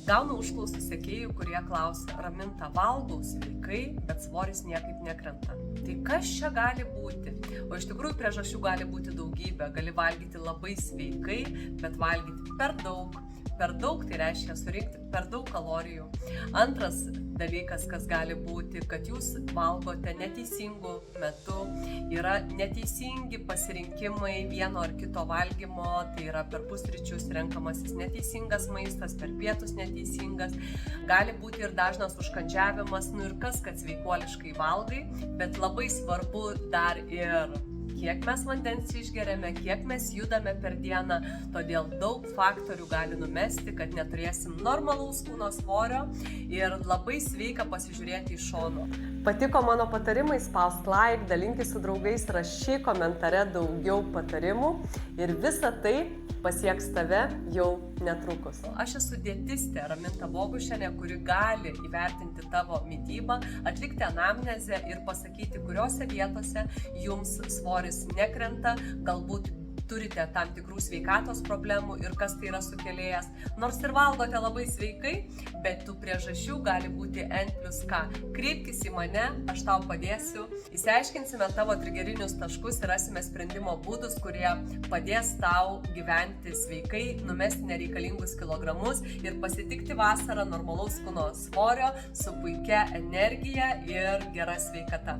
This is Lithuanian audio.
Gaunu užklausų sekėjų, kurie klausia: Raminta, valgau sveikai, bet svoris niekaip nekrenta. Tai kas čia gali būti? O iš tikrųjų priežasčių gali būti daugybė. Gali valgyti labai sveikai, bet valgyti per daug. Per daug tai reiškia surinkti per daug kalorijų. Antras dalykas, kas gali būti, kad jūs valgote neteisingų metu, yra neteisingi pasirinkimai vieno ar kito valgymo, tai yra per pusryčius renkamasis neteisingas maistas, per pietus neteisingas, gali būti ir dažnas užkandžiavimas, ir kas, kad sveikuoliškai valgai, bet labai svarbu dar ir kiek mes vandens išgeriame, kiek mes judame per dieną, todėl daug faktorių gali numesti, kad neturėsim normalaus kūno svorio ir labai sveika pasižiūrėti iš šono. Patiko mano patarimai, spausk like, dalinkis su draugais, rašyk komentare daugiau patarimų ir visa tai pasieks tave jau netrukus. Aš esu dietistė Raminta Bogušienė, kuri gali įvertinti tavo mitybą, atlikti anamnezę ir pasakyti, kuriuose vietose jums svoris nekrenta, galbūt turite tam tikrų sveikatos problemų ir kas tai yra sukėlėjas. Nors ir valgote labai sveikai, bet tų priežasčių gali būti N+K. Kreipkis į mane, aš tau padėsiu, išsiaiškinsime tavo trigerinius taškus ir rasime sprendimo būdus, kurie padės tau gyventi sveikai, numesti nereikalingus kilogramus ir pasitikti vasarą normalaus kūno svorio su puikia energija ir gera sveikata.